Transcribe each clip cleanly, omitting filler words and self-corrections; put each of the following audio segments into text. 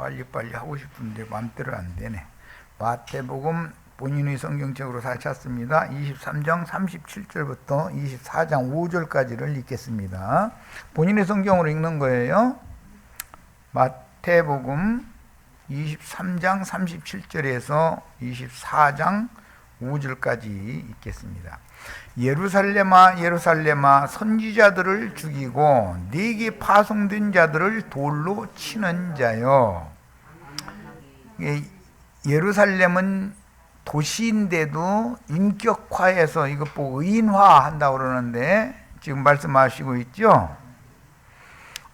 빨리빨리 하고 싶은데 마음대로 안 되네. 마태복음 본인의 성경책으로 잘 찾습니다. 23장 37절부터 24장 5절까지를 읽겠습니다. 본인의 성경으로 읽는 거예요. 마태복음 23장 37절에서 24장 5절까지 읽겠습니다. 예루살렘아 예루살렘아 선지자들을 죽이고 네게 파송된 자들을 돌로 치는 자여. 예루살렘은 도시인데도 인격화해서 이것 보고 의인화한다고 그러는데 지금 말씀하시고 있죠.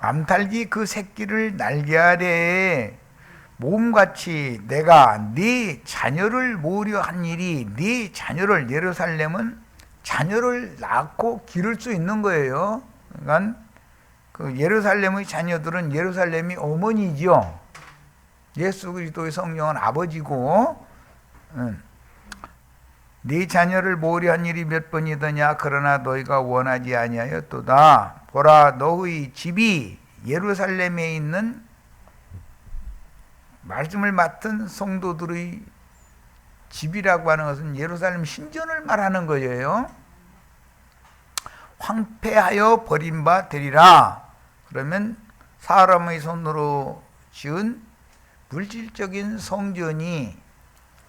암탉이 그 새끼를 날개 아래에 몸같이 내가 네 자녀를 모으려 한 일이 네 자녀를 예루살렘은 자녀를 낳고 기를 수 있는 거예요. 그러니까 그 예루살렘의 자녀들은 예루살렘이 어머니죠. 예수 그리스도의 성령은 아버지고 네 자녀를 모으려 한 일이 몇 번이더냐. 그러나 너희가 원하지 아니하였도다. 보라 너희 집이 예루살렘에 있는 말씀을 맡은 성도들의 집이라고 하는 것은 예루살렘 신전을 말하는 거예요. 황폐하여 버림바 되리라. 그러면 사람의 손으로 지은 물질적인 성전이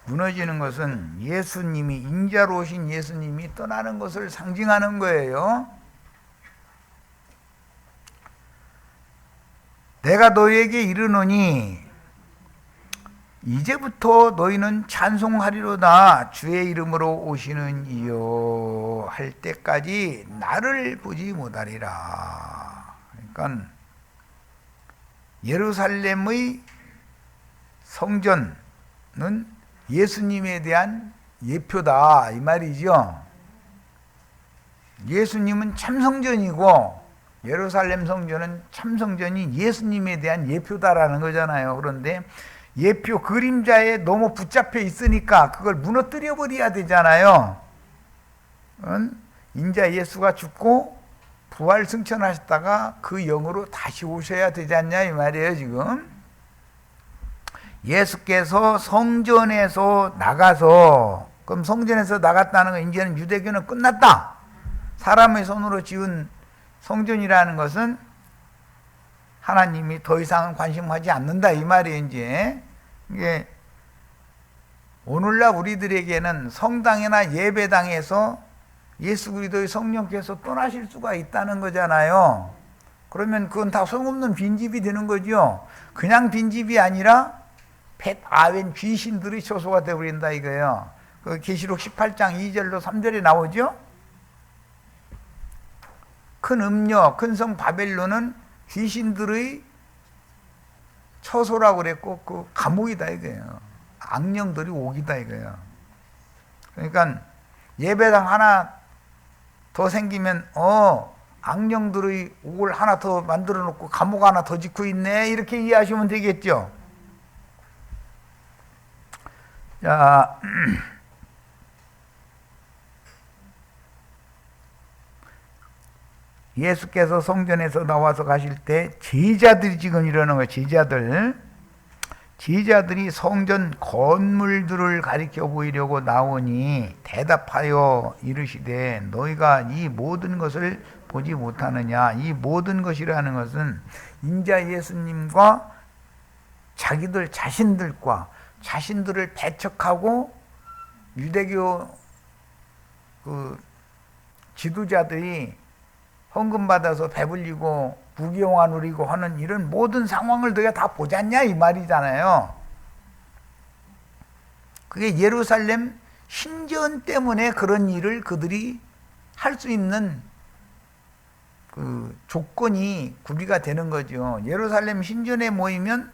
무너지는 것은 예수님이 인자로 오신 예수님이 떠나는 것을 상징하는 거예요. 내가 너희에게 이르노니 이제부터 너희는 찬송하리로다. 주의 이름으로 오시는 이여 할 때까지 나를 보지 못하리라. 그러니까 예루살렘의 성전은 예수님에 대한 예표다 이 말이죠. 예수님은 참성전이고 예루살렘 성전은 참성전이 예수님에 대한 예표다라는 거잖아요. 그런데 예표 그림자에 너무 붙잡혀 있으니까 그걸 무너뜨려 버려야 되잖아요. 인자 예수가 죽고 부활 승천하셨다가 그 영으로 다시 오셔야 되지 않냐 이 말이에요. 지금 예수께서 성전에서 나가서, 그럼 성전에서 나갔다는 건 이제는 유대교는 끝났다. 사람의 손으로 지은 성전이라는 것은 하나님이 더 이상 관심하지 않는다 이 말이에요. 이제 이게 오늘날 우리들에게는 성당이나 예배당에서 예수 그리스도의 성령께서 떠나실 수가 있다는 거잖아요. 그러면 그건 다 소용없는 빈집이 되는 거죠. 그냥 빈집이 아니라 펫 아웬 귀신들의 처소가 되어버린다 이거예요. 그 계시록 18장 2절로 3절에 나오죠. 큰 음녀, 큰 성 바벨론은 귀신들의 처소라고 그랬고 그 감옥이다 이거예요. 악령들이 옥이다 이거예요. 그러니까 예배당 하나 더 생기면 악령들의 옥을 하나 더 만들어 놓고 감옥 하나 더 짓고 있네 이렇게 이해하시면 되겠죠. 자, 예수께서 성전에서 나와서 가실 때 제자들이 지금 이러는 거예요. 제자들이 성전 건물들을 가리켜 보이려고 나오니 대답하여 이르시되 너희가 이 모든 것을 보지 못하느냐. 이 모든 것이라는 것은 인자 예수님과 자기들 자신들을 배척하고 유대교 그 지도자들이 헌금 받아서 배불리고 부귀영화 누리고 하는 이런 모든 상황을 너희가 다 보지 않냐 이 말이잖아요. 그게 예루살렘 신전 때문에 그런 일을 그들이 할 수 있는 그 조건이 구비가 되는 거죠. 예루살렘 신전에 모이면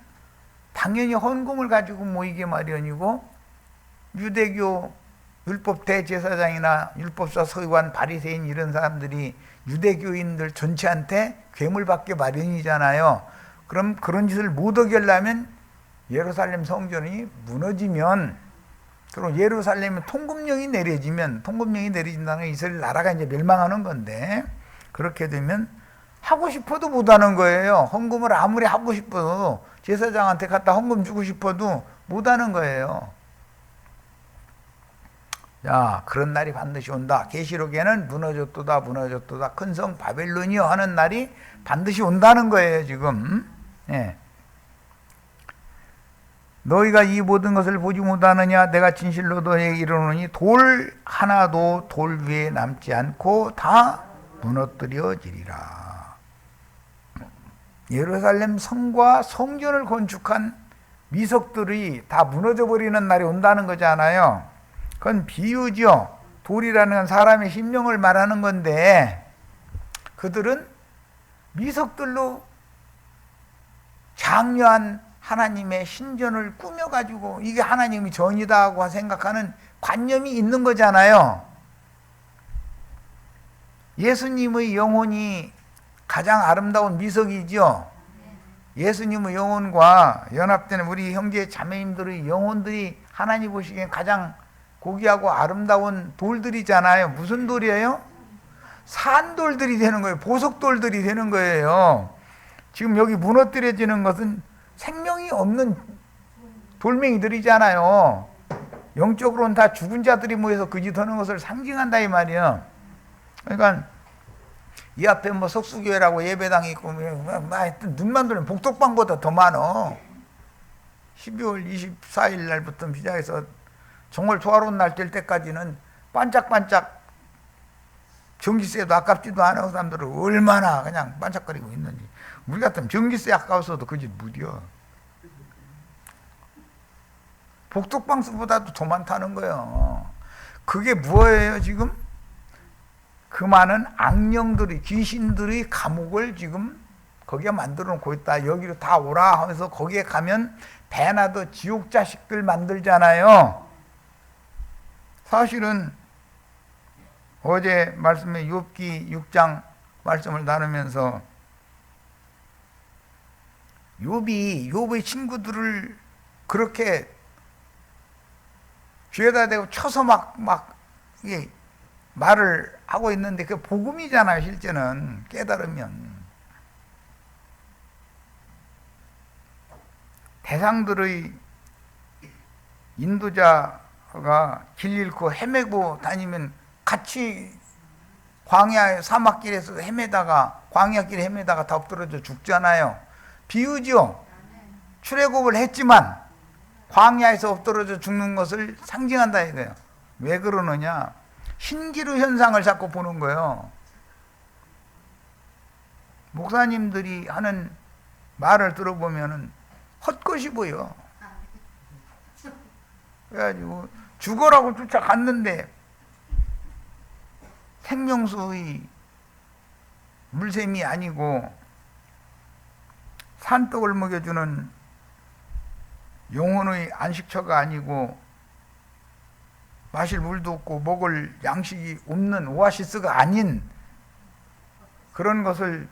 당연히 헌금을 가지고 모이게 마련이고 유대교 율법 대제사장이나 율법사 서기관 바리새인 이런 사람들이 유대교인들 전체한테 괴물 받게 마련이잖아요. 그럼 그런 짓을 못 하게 하려면 예루살렘 성전이 무너지면, 그리고 예루살렘에 통금령이 내려진다는 건 이스라엘 나라가 이제 멸망하는 건데, 그렇게 되면 하고 싶어도 못하는 거예요. 헌금을 아무리 하고 싶어도 제사장한테 갖다 헌금 주고 싶어도 못하는 거예요. 자, 그런 날이 반드시 온다. 계시록에는 무너졌도다 무너졌도다 큰 성 바벨론이여 하는 날이 반드시 온다는 거예요. 지금. 예. 너희가 이 모든 것을 보지 못하느냐? 내가 진실로 너희에게 이르노니 돌 하나도 돌 위에 남지 않고 다 무너뜨려지리라. 예루살렘 성과 성전을 건축한 미석들이 다 무너져 버리는 날이 온다는 거잖아요. 그건 비유죠. 돌이라는 건 사람의 심령을 말하는 건데 그들은 미석들로 장려한 하나님의 신전을 꾸며가지고 이게 하나님이 전이다 하고 생각하는 관념이 있는 거잖아요. 예수님의 영혼이 가장 아름다운 미석이죠. 예수님의 영혼과 연합되는 우리 형제 자매님들의 영혼들이 하나님 보시기엔 가장 고귀하고 아름다운 돌들이잖아요. 무슨 돌이에요? 산돌들이 되는 거예요. 보석돌들이 되는 거예요. 지금 여기 무너뜨려지는 것은 생명이 없는 돌멩이들이잖아요. 영적으로는 다 죽은 자들이 모여서 그 짓 하는 것을 상징한다 이 말이에요. 그러니까 이 앞에 뭐 석수교회라고 예배당이 있고 하여튼 눈만 돌면 복덕방보다 더 많어. 12월 24일 날부터 시작해서 정말 조화로운 날 될 때까지는 반짝반짝 전기세도 아깝지도 않은 사람들은 얼마나 그냥 반짝거리고 있는지. 우리 같으면 전기세 아까워서도 그 짓 무디어. 복덕방수보다도 더 많다는 거예요. 그게 뭐예요 지금? 그 많은 악령들이 귀신들의 감옥을 지금 거기에 만들어 놓고 있다. 여기로 다 오라 하면서 거기에 가면 배나도 지옥 자식들 만들잖아요. 사실은 어제 말씀에 욥기 6장 말씀을 나누면서 욥의 친구들을 그렇게 귀에다 대고 쳐서 막 이게 말을 하고 있는데 그게 복음이잖아요. 실제는 깨달으면 대상들의 인도자가 길 잃고 헤매고 다니면 같이 광야 사막길에서 헤매다가 광야길에 헤매다가 다 엎드러져 죽잖아요. 비유죠. 출애굽을 했지만 광야에서 엎드러져 죽는 것을 상징한다 이거예요. 왜 그러느냐? 신기루 현상을 자꾸 보는 거예요. 목사님들이 하는 말을 들어보면은 헛것이 보여. 그래가지고 죽어라고 쫓아갔는데 생명수의 물샘이 아니고 산떡을 먹여주는 영혼의 안식처가 아니고 마실 물도 없고 먹을 양식이 없는 오아시스가 아닌 그런 것을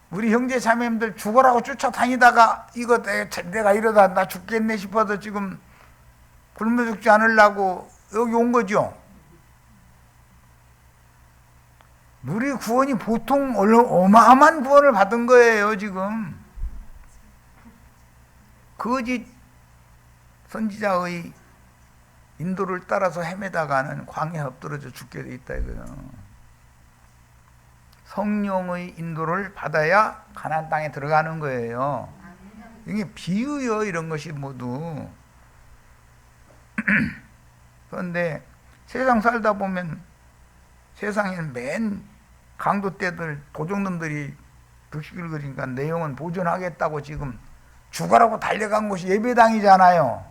우리 형제 자매님들 죽어라고 쫓아다니다가 이거 내가 이러다 나 죽겠네 싶어서 지금 굶어 죽지 않으려고 여기 온 거죠. 우리 구원이 보통 어마어마한 구원을 받은 거예요. 지금 거짓 선지자의 인도를 따라서 헤매다가는 광야에 엎드러져 죽게 돼 있다 이거예요. 성령의 인도를 받아야 가나안 땅에 들어가는 거예요. 이게 비유요. 이런 것이 모두. 그런데 세상 살다 보면 세상에는 맨 강도 때들 도적놈들이 득식을 그리니까 내용은 보존하겠다고 지금 죽어라고 달려간 곳이 예배당이잖아요.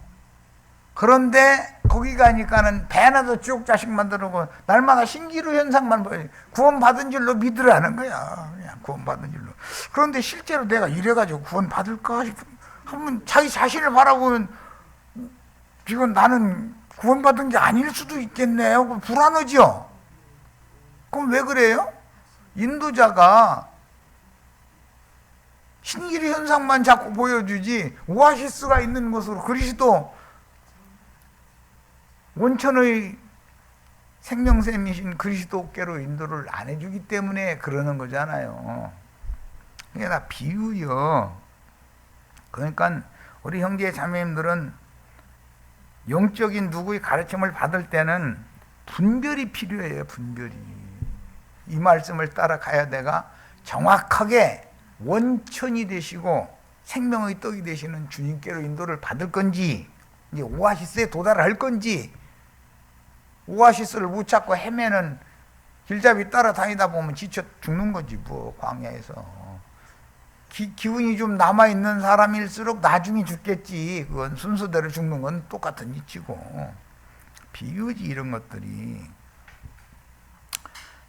그런데 거기 가니까는 배나도 지옥 자식 만들고 날마다 신기루 현상만 보여. 구원받은 줄로 믿으라는 거야. 그냥 구원받은 줄로. 그런데 실제로 내가 이래가지고 구원받을까 싶은 한번 자기 자신을 바라보면 지금 나는 구원받은 게 아닐 수도 있겠네 하고 불안하죠. 그럼 왜 그래요? 인도자가 신기루 현상만 자꾸 보여주지 오아시스가 있는 곳으로 그리스도 원천의 생명샘이신 그리스도께로 인도를 안 해주기 때문에 그러는 거잖아요. 이게 다 비유요. 그러니까 우리 형제 자매님들은 영적인 누구의 가르침을 받을 때는 분별이 필요해요. 분별이. 이 말씀을 따라가야 내가 정확하게 원천이 되시고 생명의 떡이 되시는 주님께로 인도를 받을 건지, 이제 오아시스에 도달할 건지, 오아시스를 못 찾고 헤매는 길잡이 따라다니다 보면 지쳐 죽는 거지 뭐. 광야에서 기운이 좀 남아있는 사람일수록 나중에 죽겠지. 그건 순서대로 죽는 건 똑같은 이치고. 비유지 이런 것들이.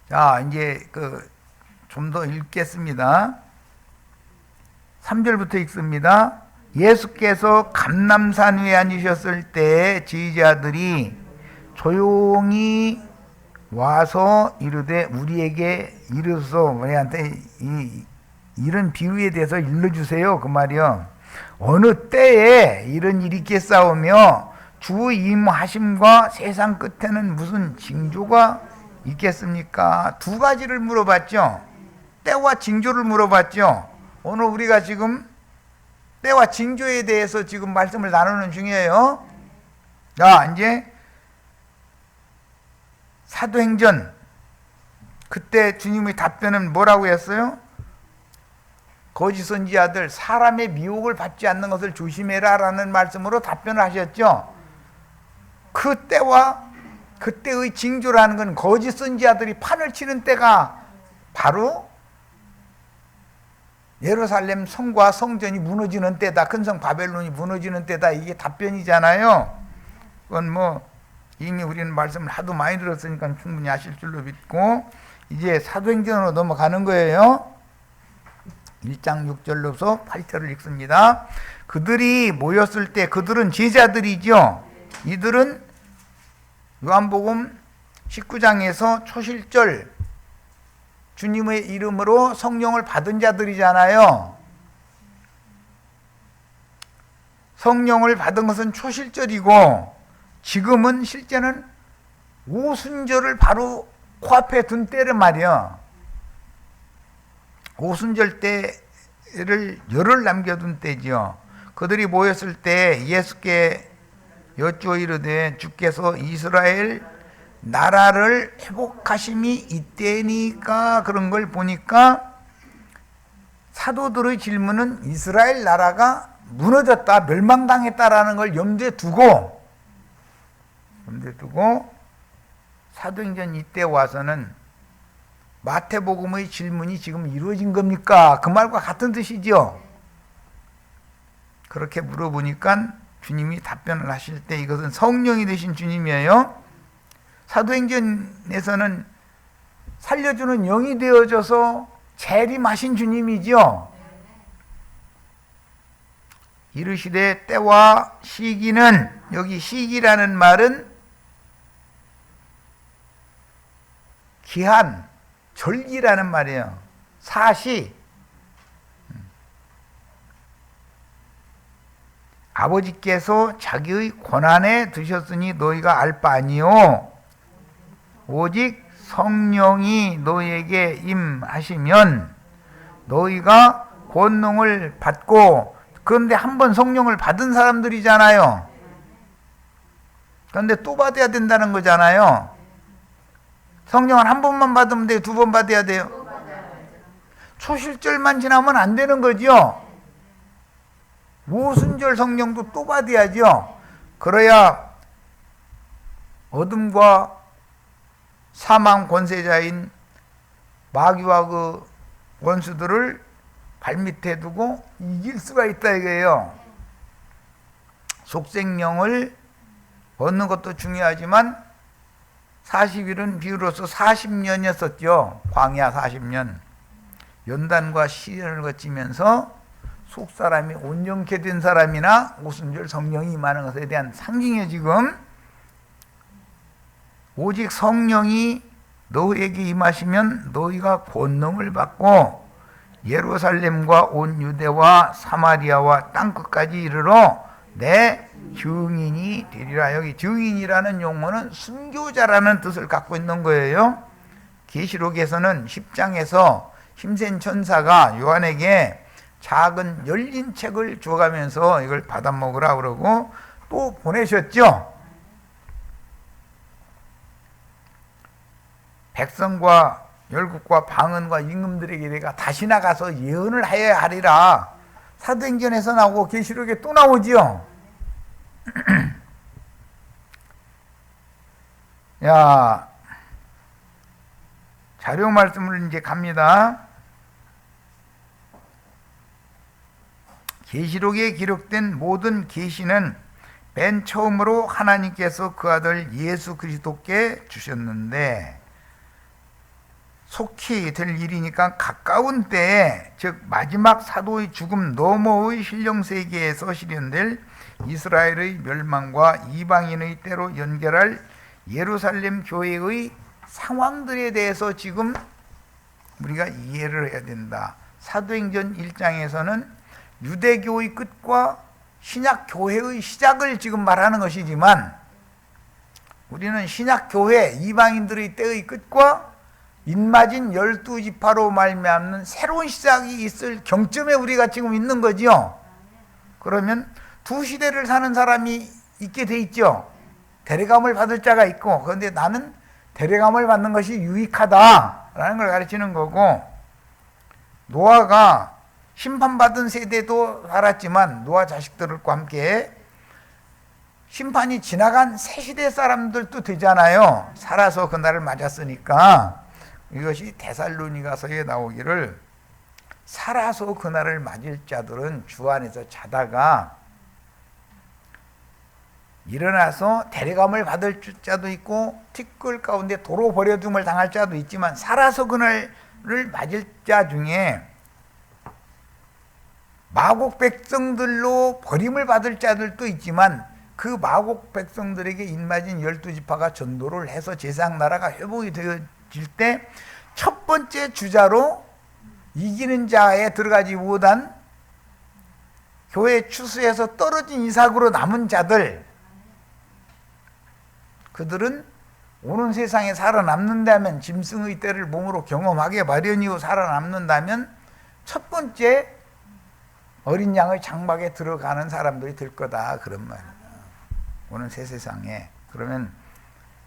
자, 이제 좀 더 읽겠습니다. 3절부터 읽습니다. 예수께서 감람산 위에 앉으셨을 때 제자들이 조용히 와서 이르되 우리에게 이르소서. 우리한테 이런 비유에 대해서 일러주세요. 그 말이요. 어느 때에 이런 일이 있겠사오며 주 임하심과 세상 끝에는 무슨 징조가 있겠습니까? 두 가지를 물어봤죠. 때와 징조를 물어봤죠. 오늘 우리가 지금 때와 징조에 대해서 지금 말씀을 나누는 중이에요. 자, 이제 사도행전 그때 주님의 답변은 뭐라고 했어요? 거짓 선지자들 사람의 미혹을 받지 않는 것을 조심해라 라는 말씀으로 답변을 하셨죠. 그 때와 그때의 징조라는 건 거짓 선지자들이 판을 치는 때가 바로 예루살렘 성과 성전이 무너지는 때다. 큰 성 바벨론이 무너지는 때다. 이게 답변이잖아요. 그건 뭐 이미 우리는 말씀을 하도 많이 들었으니까 충분히 아실 줄로 믿고 이제 사도행전으로 넘어가는 거예요. 1장 6절로서 8절을 읽습니다. 그들이 모였을 때, 그들은 제자들이죠. 이들은 요한복음 19장에서 초실절 주님의 이름으로 성령을 받은 자들이잖아요. 성령을 받은 것은 초실절이고 지금은 실제는 오순절을 바로 코앞에 둔 때를 말이야. 오순절 때를 열흘 남겨둔 때죠. 그들이 모였을 때 예수께 여쭈어 이르되 주께서 이스라엘 나라를 회복하심이 이때니까 그런 걸 보니까 사도들의 질문은 이스라엘 나라가 무너졌다, 멸망당했다라는 걸 염두에 두고 사도행전 이때 와서는 마태복음의 질문이 지금 이루어진 겁니까? 그 말과 같은 뜻이죠. 그렇게 물어보니까 주님이 답변을 하실 때 이것은 성령이 되신 주님이에요. 사도행전에서는 살려주는 영이 되어져서 재림하신 주님이죠. 이르시되 때와 시기는, 여기 시기라는 말은 기한, 절기라는 말이에요. 사시. 아버지께서 자기의 권한에 두셨으니 너희가 알 바 아니요 오직 성령이 너희에게 임하시면 너희가 권능을 받고, 그런데 한 번 성령을 받은 사람들이잖아요. 그런데 또 받아야 된다는 거잖아요. 성령을 한 번만 받으면 돼요? 두 번 받아야 돼요? 초실절만 지나면 안 되는 거죠. 오순절 성령도 또 받아야죠. 그래야 어둠과 사망 권세자인 마귀와 그 원수들을 발밑에 두고 이길 수가 있다 이거예요. 속생명을 얻는 것도 중요하지만 40일은 비유로서 40년이었었죠. 광야 40년. 연단과 시련을 거치면서 속사람이 온전케 된 사람이나 오순절 성령이 임하는 것에 대한 상징이에요. 지금 오직 성령이 너희에게 임하시면 너희가 권능을 받고 예루살렘과 온 유대와 사마리아와 땅끝까지 이르러 내 증인이 되리라. 여기 증인이라는 용어는 순교자라는 뜻을 갖고 있는 거예요. 계시록에서는 10장에서 힘센 천사가 요한에게 작은 열린 책을 줘가면서 이걸 받아 먹으라 그러고 또 보내셨죠. 백성과 열국과 방언과 임금들에게 내가 다시 나가서 예언을 하여야 하리라. 사도행전에서 나오고 계시록에 또 나오지요. 야, 자료 말씀을 이제 갑니다. 계시록에 기록된 모든 계시는 맨 처음으로 하나님께서 그 아들 예수 그리스도께 주셨는데 속히 될 일이니까 가까운 때에, 즉 마지막 사도의 죽음 너머의 신령세계에서 실현될 이스라엘의 멸망과 이방인의 때로 연결할 예루살렘 교회의 상황들에 대해서 지금 우리가 이해를 해야 된다. 사도행전 1장에서는 유대교의 끝과 신약교회의 시작을 지금 말하는 것이지만 우리는 신약교회 이방인들의 때의 끝과 인마진 12지파로 말미암는 새로운 시작이 있을 경점에 우리가 지금 있는 거지요. 그러면 두 시대를 사는 사람이 있게 돼 있죠. 대례감을 받을 자가 있고, 그런데 나는 대례감을 받는 것이 유익하다라는 걸 가르치는 거고, 노아가 심판받은 세대도 살았지만 노아 자식들과 함께 심판이 지나간 새 시대 사람들도 되잖아요. 살아서 그날을 맞았으니까. 이것이 데살로니가서에 나오기를 살아서 그날을 맞을 자들은 주 안에서 자다가 일어나서 대례감을 받을 자도 있고 티끌 가운데 도로 버려둠을 당할 자도 있지만 살아서 그날을 맞을 자 중에 마곡 백성들로 버림을 받을 자들도 있지만 그 마곡 백성들에게 인마진 12지파가 전도를 해서 제사장 나라가 회복이 되어질 때 첫 번째 주자로 이기는 자에 들어가지 못한 교회 추수에서 떨어진 이삭으로 남은 자들, 그들은 오는 세상에 살아남는다면, 짐승의 때를 몸으로 경험하게 마련이고 살아남는다면 첫 번째 어린 양의 장막에 들어가는 사람들이 될 거다, 그런 말이에요. 오는 새 세상에. 그러면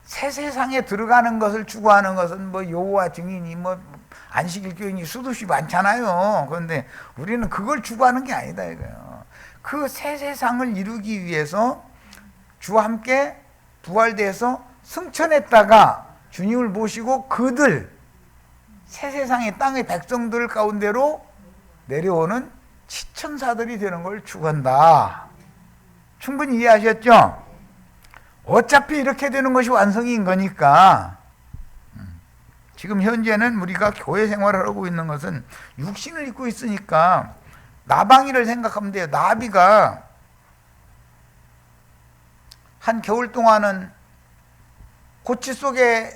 새 세상에 들어가는 것을 추구하는 것은 뭐 여호와 증인이 뭐 안식일 교인이 수두시 많잖아요. 그런데 우리는 그걸 추구하는 게 아니다 이거예요. 그 새 세상을 이루기 위해서 주와 함께 부활돼서 승천했다가 주님을 모시고 그들 새 세상의 땅의 백성들 가운데로 내려오는 지천사들이 되는 걸 추구한다. 충분히 이해하셨죠? 어차피 이렇게 되는 것이 완성인 거니까. 지금 현재는 우리가 교회 생활을 하고 있는 것은 육신을 입고 있으니까 나방이를 생각하면 돼요. 나비가 한 겨울 동안은 고치 속에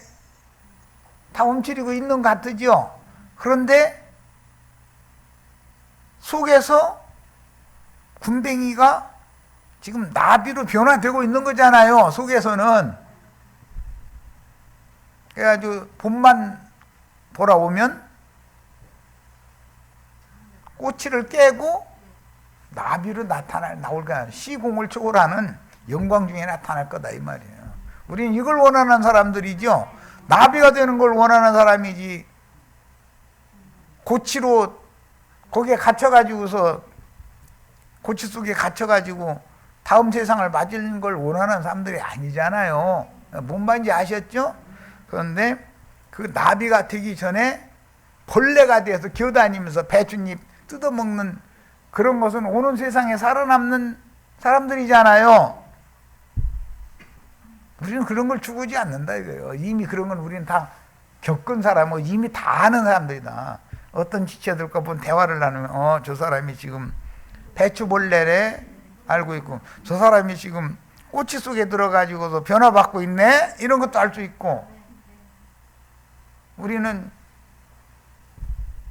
다 움츠리고 있는 것 같으죠. 그런데 속에서 군뱅이가 지금 나비로 변화되고 있는 거잖아요. 속에서는. 그래가지고 봄만 돌아오면 꼬치를 깨고 나비로 나올 거야. 시공을 초월하는 영광 중에 나타날 거다 이 말이에요. 우리는 이걸 원하는 사람들이죠. 나비가 되는 걸 원하는 사람이지 고치로 거기에 갇혀가지고서 고치 속에 갇혀가지고 다음 세상을 맞을 걸 원하는 사람들이 아니잖아요. 뭔 말인지 아셨죠? 그런데 그 나비가 되기 전에 벌레가 돼서 기어다니면서 배춧잎 뜯어먹는 그런 것은 오는 세상에 살아남는 사람들이잖아요. 우리는 그런 걸 추구하지 않는다 이거예요. 이미 그런 건 우리는 다 겪은 사람이고 이미 다 아는 사람들이다. 어떤 지체들과 본 대화를 나누면 저 사람이 지금 배추벌레래 알고 있고 저 사람이 지금 꼬치 속에 들어가지고서 변화받고 있네 이런 것도 알 수 있고, 우리는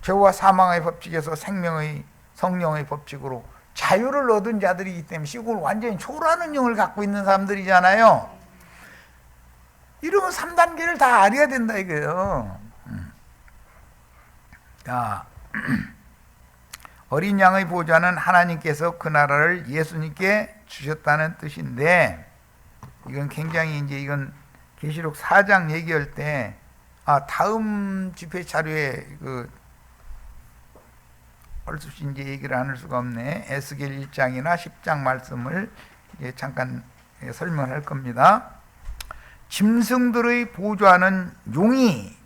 죄와 사망의 법칙에서 생명의 성령의 법칙으로 자유를 얻은 자들이기 때문에 시골 완전히 초월하는 영을 갖고 있는 사람들이잖아요. 이러면 3단계를 다 알아야 된다 이거예요. 자, 어린 양의 보좌는 하나님께서 그 나라를 예수님께 주셨다는 뜻인데, 이건 굉장히 이건 계시록 4장 얘기할 때, 다음 집회 자료에 할 수 없이 얘기를 안 할 수가 없네. 에스겔 1장이나 10장 말씀을 잠깐 설명할 겁니다. 짐승들의 보좌는 용이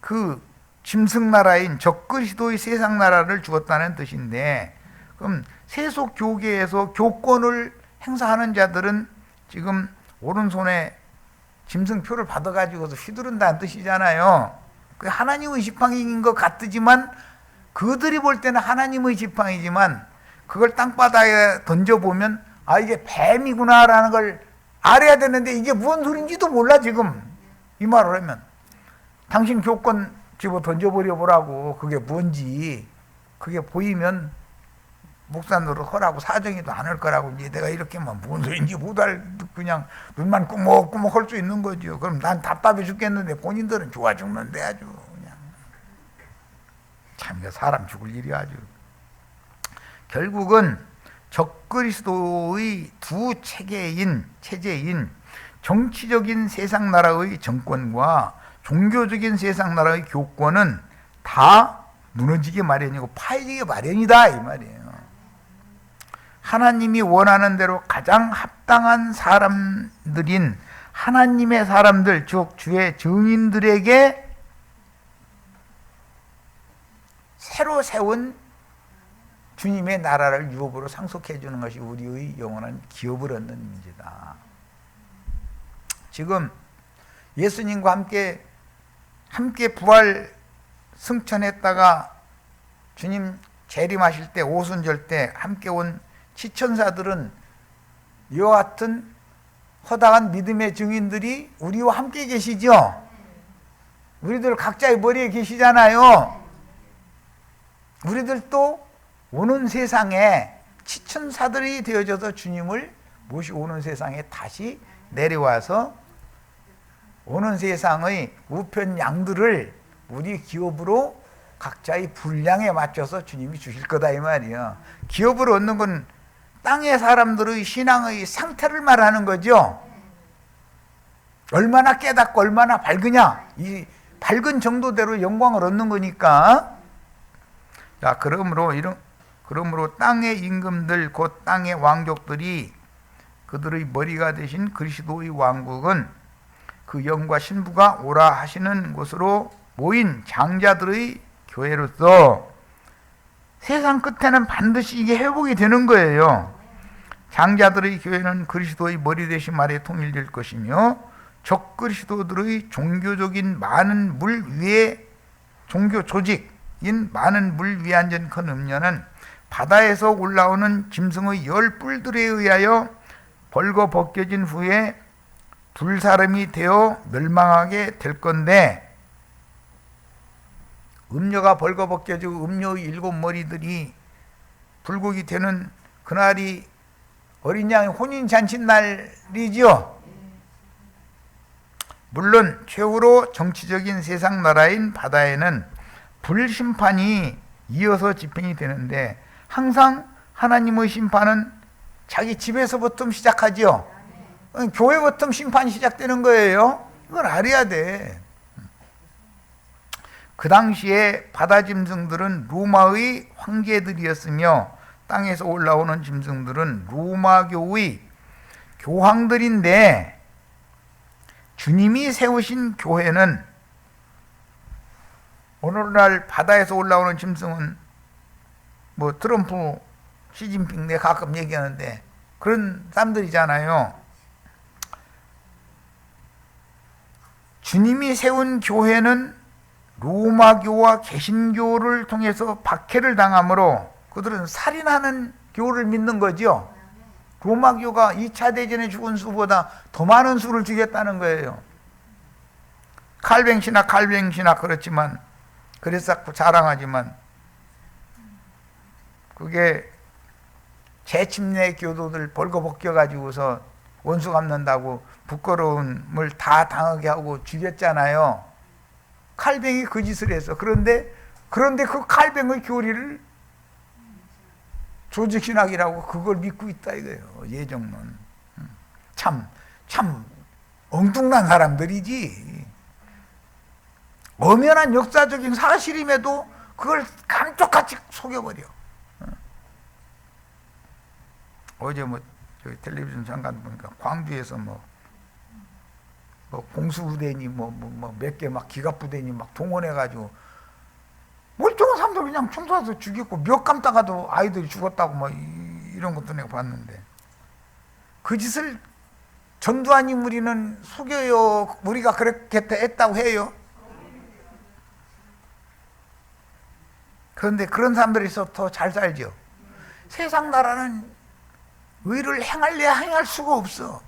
그 짐승 나라인 적그리스도의 세상 나라를 주었다는 뜻인데, 그럼 세속 교계에서 교권을 행사하는 자들은 지금 오른손에 짐승표를 받아가지고서 휘두른다는 뜻이잖아요. 그 하나님의 지팡이인 것 같지만, 그들이 볼 때는 하나님의 지팡이지만 그걸 땅바닥에 던져보면 이게 뱀이구나라는 걸 알아야 되는데, 이게 무슨 소린지도 몰라. 지금 이 말을 하면 당신 교권 집어 던져버려 보라고. 그게 뭔지 그게 보이면 목사 노릇 하라고, 사정이도 안 할 거라고. 이제 내가 이렇게만 뭔 소린지 못알, 그냥 눈만 꾸벅꾸벅 할 수 있는 거죠. 그럼 난 답답해 죽겠는데 본인들은 좋아 죽는데 아주 그냥 참, 이거 사람 죽을 일이 아주. 결국은 적그리스도의 두 체제인 정치적인 세상 나라의 정권과 종교적인 세상 나라의 교권은 다 무너지기 마련이고 파해지기 마련이다, 이 말이에요. 하나님이 원하는 대로 가장 합당한 사람들인 하나님의 사람들, 즉 주의 증인들에게 새로 세운 주님의 나라를 유업으로 상속해 주는 것이 우리의 영원한 기업을 얻는 문제다. 지금 예수님과 함께 부활 승천했다가 주님 재림하실 때, 오순절 때 함께 온 시천사들은 이와 같은 허다한 믿음의 증인들이 우리와 함께 계시죠. 우리들 각자의 머리에 계시잖아요. 우리들도 오는 세상에 시천사들이 되어져서 주님을 모시고 오는 세상에 다시 내려와서 오는 세상의 우편 양들을 우리 기업으로 각자의 분량에 맞춰서 주님이 주실 거다, 이 말이에요. 기업을 얻는 건 땅의 사람들의 신앙의 상태를 말하는 거죠. 얼마나 깨닫고 얼마나 밝으냐, 이 밝은 정도대로 영광을 얻는 거니까. 자, 그러므로 땅의 임금들, 곧 땅의 왕족들이 그들의 머리가 되신 그리스도의 왕국은 그 영과 신부가 오라 하시는 곳으로 모인 장자들의 교회로서 세상 끝에는 반드시 이게 회복이 되는 거예요. 장자들의 교회는 그리스도의 머리 되심 아래 통일될 것이며, 적그리스도들의 종교적인 많은 물 위에, 종교 조직인 많은 물 위에 앉은 큰 음녀는 바다에서 올라오는 짐승의 10뿔들에 의하여 벌거 벗겨진 후에 불사름이 되어 멸망하게 될 건데, 음녀가 벌거 벗겨지고 음녀의 7머리들이 불국이 되는 그날이 어린 양의 혼인잔치 날이죠. 물론 최후로 정치적인 세상 나라인 바다에는 불심판이 이어서 집행이 되는데, 항상 하나님의 심판은 자기 집에서부터 시작하죠. 교회부터 심판이 시작되는 거예요. 이걸 알아야 돼. 그 당시에 바다 짐승들은 로마의 황제들이었으며, 땅에서 올라오는 짐승들은 로마교의 교황들인데, 주님이 세우신 교회는, 오늘날 바다에서 올라오는 짐승은 뭐 트럼프, 시진핑 내가 가끔 얘기하는데 그런 사람들이잖아요. 주님이 세운 교회는 로마교와 개신교를 통해서 박해를 당하므로 그들은 살인하는 교를 믿는 거죠. 로마교가 2차 대전에 죽은 수보다 더 많은 수를 죽였다는 거예요. 칼뱅 신학 그렇지만, 그래서 자랑하지만, 그게 재침례 교도들 벌거벗겨가지고서 원수 갚는다고 부끄러움을 다 당하게 하고 죽였잖아요. 칼뱅이 그 짓을 해서. 그런데 그런데 그 칼뱅의 교리를 조직신학이라고 그걸 믿고 있다 이거예요. 예정론. 참 엉뚱한 사람들이지. 엄연한 역사적인 사실임에도 그걸 감쪽같이 속여버려. 어제 저기 텔레비전 잠깐 보니까 광주에서 공수부대니 몇 개 막 기갑부대니 막 동원해가지고 멀쩡한 사람들 그냥 총 쏴서 죽였고 몇 감다가도 아이들이 죽었다고 이런 것도 내가 봤는데, 그 짓을 전두환 인물이는 속여요? 우리가 그렇게 했다고 해요? 그런데 그런 사람들이 있어 더 잘 살죠. 세상 나라는 의를 행할래야 행할 수가 없어.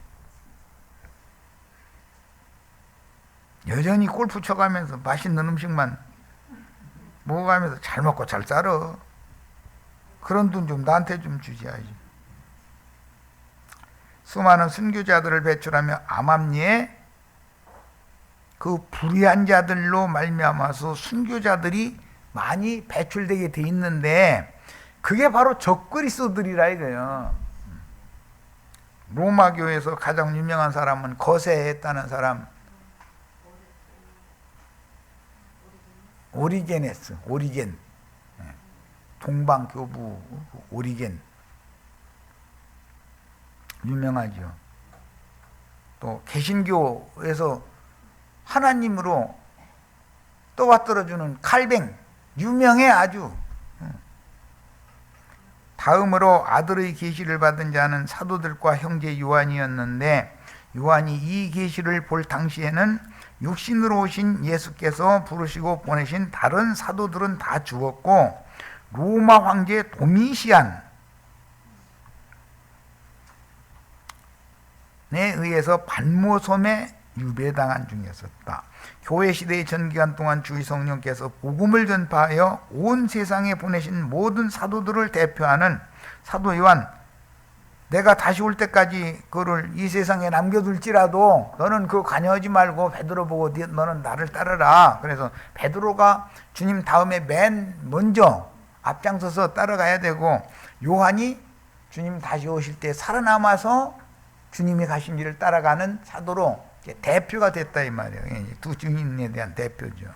여전히 골프 쳐가면서 맛있는 음식만 먹어가면서 잘 먹고 잘 살아. 그런 돈 좀 나한테 좀 주셔야지. 수많은 순교자들을 배출하며 암암리에 그 불의한 자들로 말미암아서 순교자들이 많이 배출되게 돼 있는데, 그게 바로 적그리스도들이라 이거예요. 로마 교회에서 가장 유명한 사람은 거세했다는 사람, 오리겐. 동방교부 오리겐. 유명하죠. 또 개신교에서 하나님으로 떠받들어주는 칼뱅, 유명해 아주. 다음으로 아들의 계시를 받은 자는 사도들과 형제 요한이었는데, 요한이 이 계시를 볼 당시에는 육신으로 오신 예수께서 부르시고 보내신 다른 사도들은 다 죽었고, 로마 황제 도미시안에 의해서 반모섬에 유배당한 중이었었다. 교회 시대의 전 기간 동안 주의 성령께서 복음을 전파하여 온 세상에 보내신 모든 사도들을 대표하는 사도 요한, 내가 다시 올 때까지 그를 이 세상에 남겨둘지라도 너는 그거 관여하지 말고 베드로 보고 너는 나를 따르라. 그래서 베드로가 주님 다음에 맨 먼저 앞장서서 따라가야 되고, 요한이 주님 다시 오실 때 살아남아서 주님이 가신 길을 따라가는 사도로 대표가 됐다 이 말이에요. 두 증인에 대한 대표죠.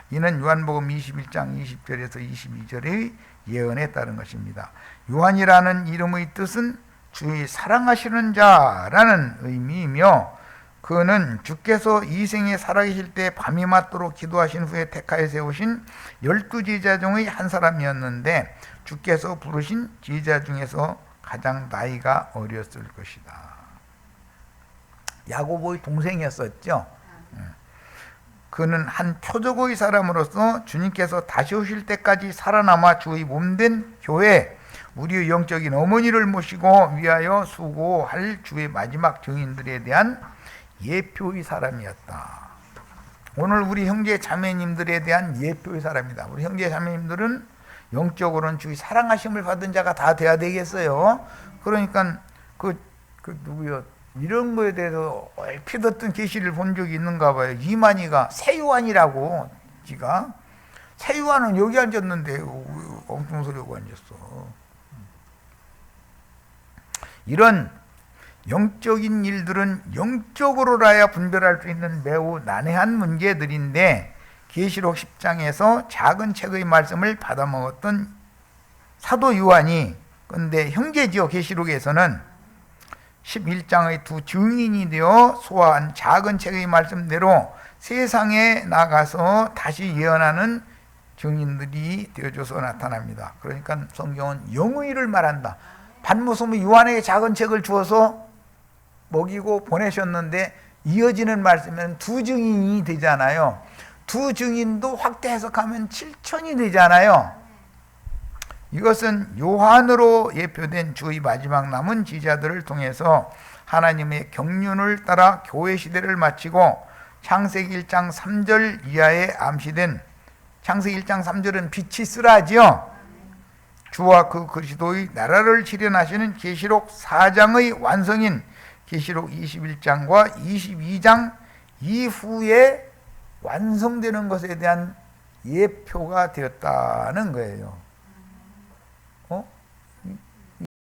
이는 요한복음 21장 20절에서 22절의 예언에 따른 것입니다. 요한이라는 이름의 뜻은 주의 사랑하시는 자라는 의미이며, 그는 주께서 이 생에 살아계실 때 밤이 맞도록 기도하신 후에 택하여 세우신 12 제자 중의 한 사람이었는데, 주께서 부르신 제자 중에서 가장 나이가 어렸을 것이다. 야고보의 동생이었었죠. 그는 한 표적의 사람으로서 주님께서 다시 오실 때까지 살아남아 주의 몸된 교회, 우리의 영적인 어머니를 모시고 위하여 수고할 주의 마지막 증인들에 대한 예표의 사람이었다. 오늘 우리 형제 자매님들에 대한 예표의 사람이다. 우리 형제 자매님들은 영적으로는 주의 사랑하심을 받은 자가 다 돼야 되겠어요. 그러니까 누구요? 이런 거에 대해서 얼핏 어떤 계시를 본 적이 있는가 봐요. 이만희가 새요한이라고, 지가 새요한은 여기 앉았는데 엉뚱 소리하고 앉았어. 이런 영적인 일들은 영적으로라야 분별할 수 있는 매우 난해한 문제들인데, 계시록 10장에서 작은 책의 말씀을 받아먹었던 사도 요한이, 근데 형제지요, 계시록에서는 11장의 두 증인이 되어 소화한 작은 책의 말씀대로 세상에 나가서 다시 예언하는 증인들이 되어줘서 나타납니다. 그러니까 성경은 영의를 말한다. 반모섬의 요한에게 작은 책을 주어서 먹이고 보내셨는데, 이어지는 말씀은 두 증인이 되잖아요. 두 증인도 확대 해석하면 7천이 되잖아요. 이것은 요한으로 예표된 주의 마지막 남은 지자들을 통해서 하나님의 경륜을 따라 교회 시대를 마치고 창세기 1장 3절 이하에 암시된, 창세기 1장 3절은 빛이 쓰라지요. 주와 그 그리스도의 나라를 실현하시는 계시록 4장의 완성인 계시록 21장과 22장 이후에 완성되는 것에 대한 예표가 되었다는 거예요.